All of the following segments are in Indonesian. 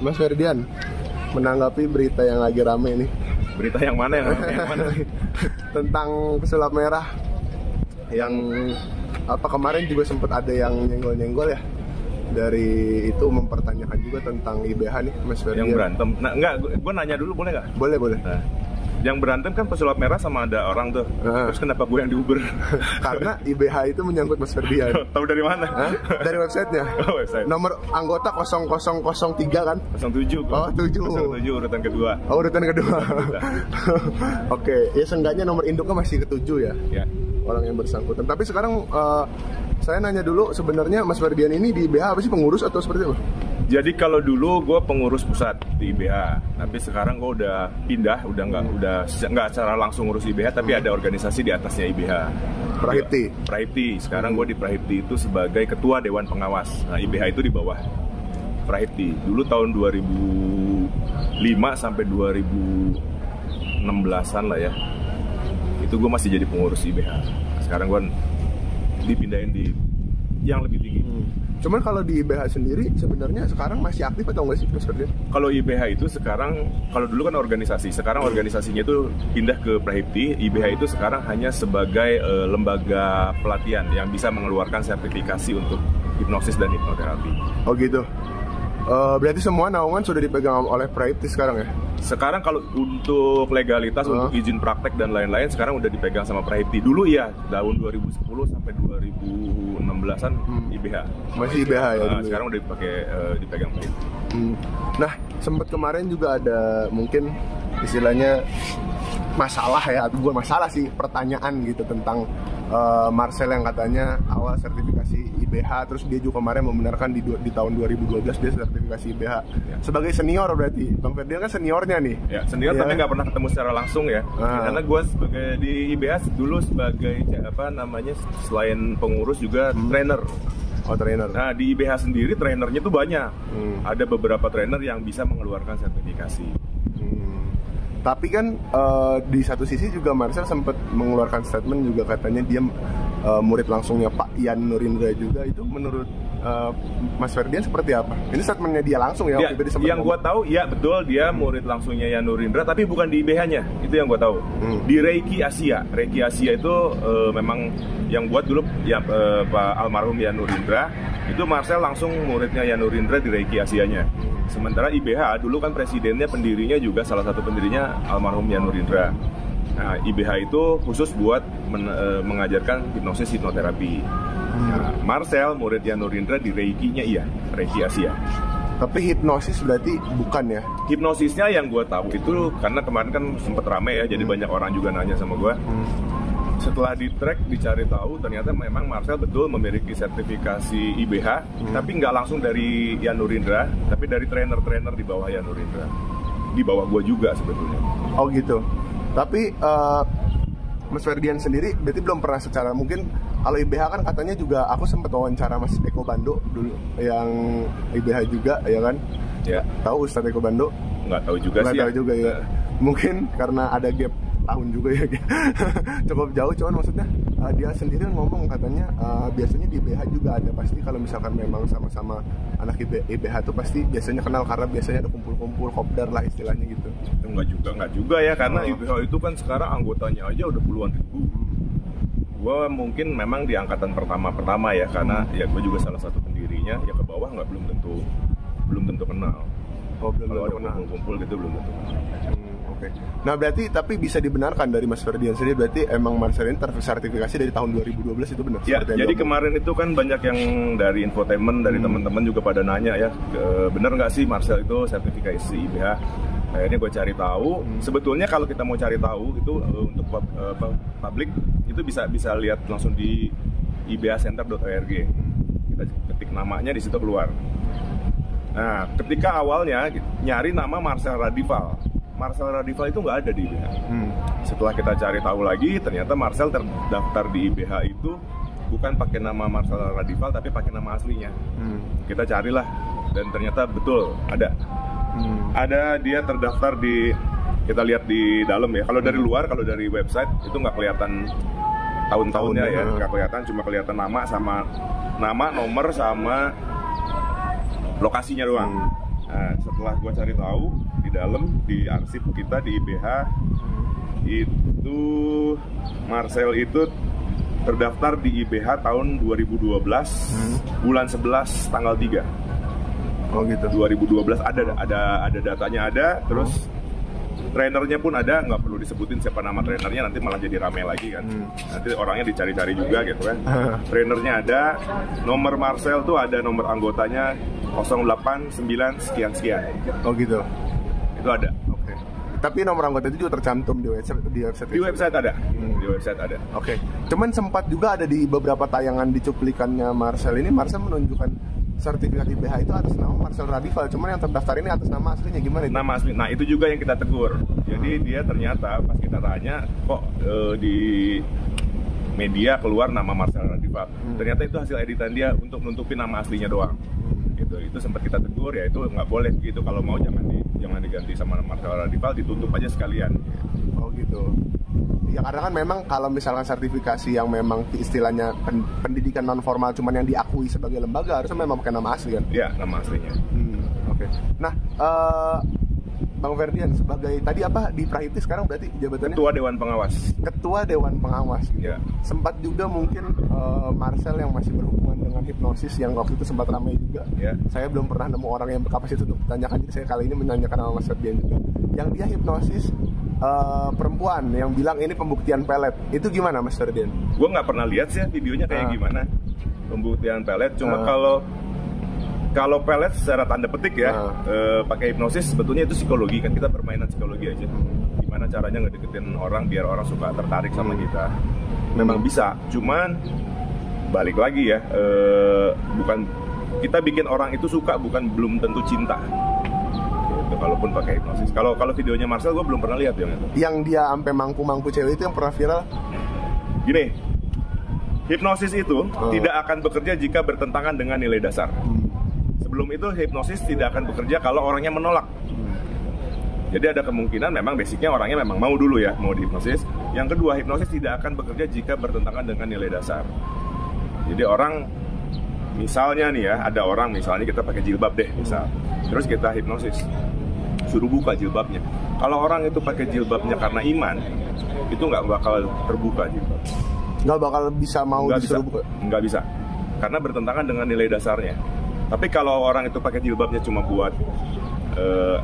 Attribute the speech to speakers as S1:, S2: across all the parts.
S1: Mas Ferdian, menanggapi berita yang lagi rame nih.
S2: Berita yang mana yang mana?
S1: Tentang pesulap merah yang kemarin juga sempat ada yang nyenggol-nyenggol ya, dari itu mempertanyakan juga tentang IBH nih, Mas Ferdian.
S2: Yang berantem. Nah, enggak, gue nanya dulu boleh nggak?
S1: Boleh.
S2: Nah, yang berantem kan pesulap merah sama ada orang tuh. Terus kenapa gue yang diuber?
S1: Karena IBH itu menyangkut Mas Ferdian.
S2: Tahu dari mana?
S1: Dari websitenya.
S2: Oh, website.
S1: Nomor anggota 0003 kan?
S2: 07.
S1: Oh, 7.
S2: 07 urutan kedua.
S1: Oh, urutan kedua. Oke, ya seenggaknya nomor induknya masih ke-7 ya.
S2: Ya.
S1: Orang yang bersangkutan. Tapi sekarang saya nanya dulu, sebenarnya Mas Ferdian ini di IBH apa sih, pengurus atau seperti apa?
S2: Jadi kalau dulu gue pengurus pusat di IBH, tapi sekarang gue udah pindah, udah nggak secara langsung ngurus IBH, tapi ada organisasi di atasnya IBH.
S1: Prahipti.
S2: Prahipti. Sekarang gue di Prahipti itu sebagai ketua dewan pengawas. Nah, IBH itu di bawah Prahipti. Dulu tahun 2005 sampai 2016-an lah ya. Itu gue masih jadi pengurus IBH. Sekarang gue dipindahin di yang lebih tinggi.
S1: Cuman kalau di IBH sendiri sebenarnya sekarang masih aktif atau enggak sih, Mas Ferdian?
S2: Kalau IBH itu sekarang, kalau dulu kan organisasi, sekarang organisasinya itu pindah ke Prahipti. IBH itu sekarang hanya sebagai lembaga pelatihan yang bisa mengeluarkan sertifikasi untuk hipnosis dan hipnoterapi.
S1: Oh gitu. Berarti semua naungan sudah dipegang oleh Prahipti sekarang ya?
S2: Sekarang kalau untuk legalitas, untuk izin praktek dan lain-lain, sekarang udah dipegang sama Prahipti. Dulu ya, tahun 2010 sampai 2016-an IBH.
S1: Masih IBH ya dulu.
S2: Sekarang udah dipegang Prahipti.
S1: Nah, sempat kemarin juga ada mungkin istilahnya masalah ya, atau bukan masalah sih, pertanyaan gitu tentang Marcel yang katanya awal sertifikasi IBH, terus dia juga kemarin membenarkan di tahun 2012 dia sertifikasi IBH. Ya. Sebagai senior berarti, Bang Ferdian kan seniornya nih.
S2: Ya, senior tapi nggak pernah ketemu secara langsung ya. Karena gue sebagai di IBH dulu sebagai selain pengurus juga trainer.
S1: Oh, trainer.
S2: Nah, di IBH sendiri trainernya tuh banyak. Ada beberapa trainer yang bisa mengeluarkan sertifikasi.
S1: Tapi kan di satu sisi juga Marcel sempat mengeluarkan statement juga, katanya dia murid langsungnya Pak Yan Nurindra juga. Itu menurut Mas Ferdian seperti apa? Ini statementnya dia langsung ya?
S2: Ya, yang gue tahu, ya betul dia murid langsungnya Yan Nurindra, tapi bukan di IBH-nya. Itu yang gue tahu. Di Reiki Asia. Reiki Asia itu memang yang buat dulu ya Pak almarhum Yan Nurindra. Itu Marcel langsung muridnya Yan Nurindra di Reiki Asianya. Sementara IBH dulu kan presidennya, pendirinya juga salah satu pendirinya almarhum Yan Nurindra. Nah, IBH itu khusus buat mengajarkan hipnosis hipnoterapi. Nah, Marcel murid Yan Nurindra di Reiki-nya iya, Reiki Asia.
S1: Tapi hipnosis berarti bukan ya?
S2: Hipnosisnya yang gue tahu itu karena kemarin kan sempet rame ya, jadi banyak orang juga nanya sama gue. Setelah di-track, dicari tahu, ternyata memang Marcel betul memiliki sertifikasi IBH, tapi nggak langsung dari Yan Nurindra, tapi dari trainer-trainer di bawah Yan Nurindra. Di bawah gue juga sebetulnya.
S1: Oh gitu. Tapi Mas Ferdian sendiri berarti belum pernah secara, mungkin kalau IBH kan katanya juga, aku sempat wawancara Mas Eko Bando dulu, yang IBH juga, ya kan?
S2: Ya.
S1: Tahu Ustadz Eko Bando?
S2: Nggak tahu juga sih.
S1: Nggak tahu juga ya. Mungkin karena ada gap tahun juga ya, cukup jauh. Cuman maksudnya dia sendiri ngomong katanya biasanya di IBH juga ada, pasti kalau misalkan memang sama-sama anak IBH tuh pasti biasanya kenal, karena biasanya ada kumpul-kumpul kopdar lah istilahnya gitu.
S2: Enggak juga ya, karena IBH itu kan sekarang anggotanya aja udah puluhan ribu. Gue mungkin memang di angkatan pertama ya, karena ya gue juga salah satu pendirinya. Ya ke bawah belum tentu kenal.
S1: Oh,
S2: kalau ada kumpul-kumpul gitu belum tentu kenal.
S1: Oke. Nah berarti tapi bisa dibenarkan dari Mas Ferdian sendiri, berarti emang Marcel ini tersertifikasi dari tahun 2012, itu benar?
S2: Ya, jadi kemarin itu kan banyak yang dari infotainment, dari teman-teman juga pada nanya ya, benar nggak sih Marcel itu sertifikasi IBH? Akhirnya gue cari tahu. Sebetulnya kalau kita mau cari tahu itu untuk publik itu bisa lihat langsung di ibhcenter.org. Kita ketik namanya di situ keluar. Nah, ketika awalnya nyari nama Marcel Radival itu nggak ada di IBH. Setelah kita cari tahu lagi, ternyata Marcel terdaftar di IBH itu bukan pakai nama Marcel Radival, tapi pakai nama aslinya. Kita carilah, dan ternyata betul ada. Ada, dia terdaftar di, kita lihat di dalam ya. Kalau dari luar, kalau dari website itu nggak kelihatan tahun-tahunnya ya, nggak kelihatan, cuma kelihatan nama, nomor sama lokasinya doang. Nah, setelah gue cari tahu di dalam di arsip kita di IBH itu Marcel itu terdaftar di IBH tahun 2012 bulan 11 tanggal 3.
S1: Oh gitu.
S2: 2012 ada datanya ada, terus trainernya pun ada, nggak perlu disebutin siapa nama trainernya, nanti malah jadi rame lagi kan. Nanti orangnya dicari-cari juga gitu kan. Trainernya ada, nomor Marcel tuh ada nomor anggotanya 089 sekian-sekian.
S1: Oh gitu.
S2: Itu ada.
S1: Oke. Tapi nomor anggota itu juga tercantum di website.
S2: Di website ada. Di website ada.
S1: Oke. Cuman sempat juga ada di beberapa tayangan di cuplikannya Marcel ini, Marcel menunjukkan sertifikat IBH itu atas nama Marcel Radival, cuman yang terdaftar ini atas nama aslinya gimana itu?
S2: Nama asli. Nah, itu juga yang kita tegur. Jadi dia ternyata pas kita tanya kok di media keluar nama Marcel Radival. Ternyata itu hasil editan dia untuk nutupin nama aslinya doang. Gitu. Itu sempat kita tegur, ya itu nggak boleh gitu, kalau mau jangan diganti sama Marcel Radival, ditutup aja sekalian.
S1: Oh gitu. Ya karena kan memang kalau misalkan sertifikasi yang memang istilahnya pendidikan non formal cuman yang diakui sebagai lembaga, harusnya memang pakai nama asli kan?
S2: Iya, nama aslinya.
S1: Oke. Nah, Bang Ferdian sebagai tadi apa di Prahiti sekarang berarti jabatannya?
S2: Ketua Dewan Pengawas.
S1: Ketua Dewan Pengawas. Gitu.
S2: Ya.
S1: Sempat juga mungkin Marcel yang masih berhubungan dengan hipnosis yang waktu itu sempat ramai juga.
S2: Ya.
S1: Saya belum pernah nemu orang yang berkapasitas untuk ditanyakan, jadi saya kali ini menanyakan sama Mas Ferdian juga. Yang dia hipnosis perempuan yang bilang ini pembuktian pelet, itu gimana Mas Ferdian?
S2: Gue nggak pernah lihat sih videonya kayak gimana pembuktian pelet. Cuma kalau pelet secara tanda petik ya pakai hipnosis, sebetulnya itu psikologi kan, kita permainan psikologi aja. Gimana caranya ngedeketin orang biar orang suka tertarik sama kita. Memang bisa, cuman balik lagi ya, bukan kita bikin orang itu suka, bukan belum tentu cinta. Kalaupun pakai hipnosis. Kalau videonya Marcel gue belum pernah lihat yang itu.
S1: Yang dia sampai mangku-mangku cewek itu yang pernah viral.
S2: Gini, hipnosis itu tidak akan bekerja jika bertentangan dengan nilai dasar. Sebelum itu hipnosis tidak akan bekerja kalau orangnya menolak. Jadi ada kemungkinan memang basicnya orangnya memang mau dulu ya, mau dihipnosis. Yang kedua, hipnosis tidak akan bekerja jika bertentangan dengan nilai dasar. Jadi orang, misalnya nih ya, ada orang misalnya kita pakai jilbab deh misal, terus kita hipnosis, suruh buka jilbabnya. Kalau orang itu pakai jilbabnya karena iman, itu nggak bakal terbuka jilbab.
S1: Nggak bakal bisa mau disuruh buka?
S2: Nggak bisa, karena bertentangan dengan nilai dasarnya. Tapi kalau orang itu pakai jilbabnya cuma buat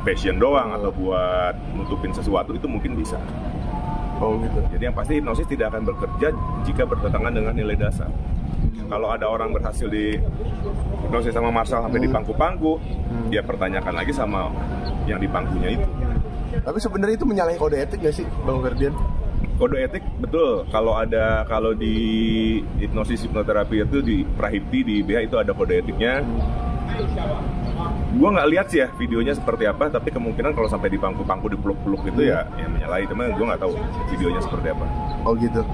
S2: fashion doang atau buat nutupin sesuatu, itu mungkin bisa.
S1: Oh gitu.
S2: Jadi yang pasti hipnosis tidak akan bekerja jika bertentangan dengan nilai dasar. Kalau ada orang berhasil di hipnosis sama Marcel sampai di pangku-pangku, dia pertanyakan lagi sama yang di pangkunya itu.
S1: Tapi sebenarnya itu menyalahi kode etik nggak sih, Bang Ferdian?
S2: Kode etik betul. Kalau di hipnosis hipnoterapi itu di Prahiti di IBH itu ada kode etiknya. Gue nggak lihat sih ya videonya seperti apa, tapi kemungkinan kalau sampai di pangku-pangku dipeluk-peluk itu ya menyalahi. Cuma gue nggak tahu videonya seperti apa.
S1: Oh gitu.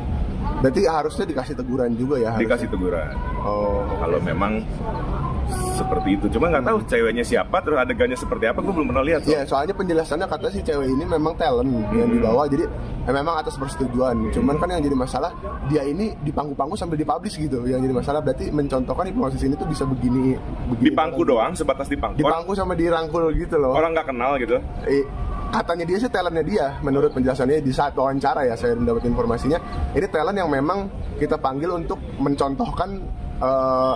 S1: Berarti harusnya dikasih teguran juga ya?
S2: Dikasih teguran.
S1: Oh.
S2: Kalau memang seperti itu. Cuma nggak tahu ceweknya siapa, terus adegannya seperti apa, gue belum pernah lihat.
S1: Iya, soalnya penjelasannya kata si cewek ini memang talent yang dibawa, jadi memang atas persetujuan. Cuman kan yang jadi masalah, dia ini di pangku-pangku sambil dipublish gitu. Yang jadi masalah berarti mencontohkan hipnosis ini tuh bisa begini
S2: di pangku doang, sebatas di pangku.
S1: Di pangku sama dirangkul gitu loh.
S2: Orang nggak kenal gitu.
S1: Katanya dia sih talentnya dia, menurut penjelasannya di saat wawancara ya, saya mendapat informasinya, ini talent yang memang kita panggil untuk mencontohkan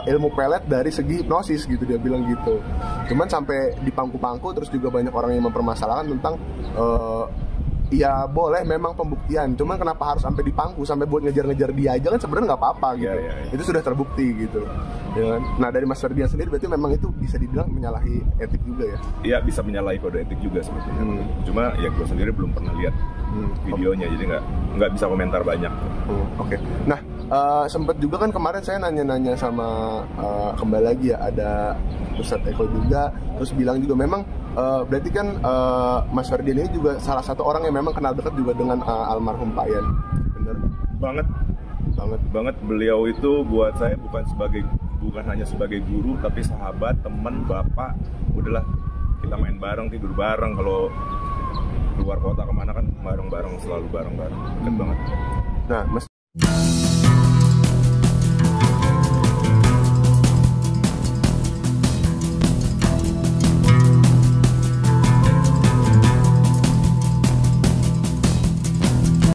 S1: ilmu pelet dari segi hipnosis gitu, dia bilang gitu. Cuman sampai di pangku-pangku, terus juga banyak orang yang mempermasalahkan tentang ya boleh memang pembuktian, cuman kenapa harus sampai di pangku, sampai buat ngejar-ngejar dia aja kan sebenarnya nggak apa-apa gitu. Itu sudah terbukti gitu ya kan? Nah dari Mas Ferdian sendiri berarti memang itu bisa dibilang menyalahi etik juga ya? Iya,
S2: bisa menyalahi kode etik juga sebetulnya. Cuma ya gue sendiri belum pernah lihat videonya, jadi nggak bisa komentar banyak.
S1: Oke. Nah sempat juga kan kemarin saya nanya-nanya sama kembali lagi ya, ada Ustadz Eko juga, terus bilang juga memang berarti kan Mas Ferdian ini juga salah satu orang yang memang kenal dekat juga dengan almarhum Pak Yan. Bener?
S2: Banget. Beliau itu buat saya bukan hanya sebagai guru, tapi sahabat, teman, bapak. Udahlah, kita main bareng, tidur bareng. Kalau keluar kota kemana kan bareng-bareng, selalu bareng-bareng. Dekat banget.
S1: Nah, Mas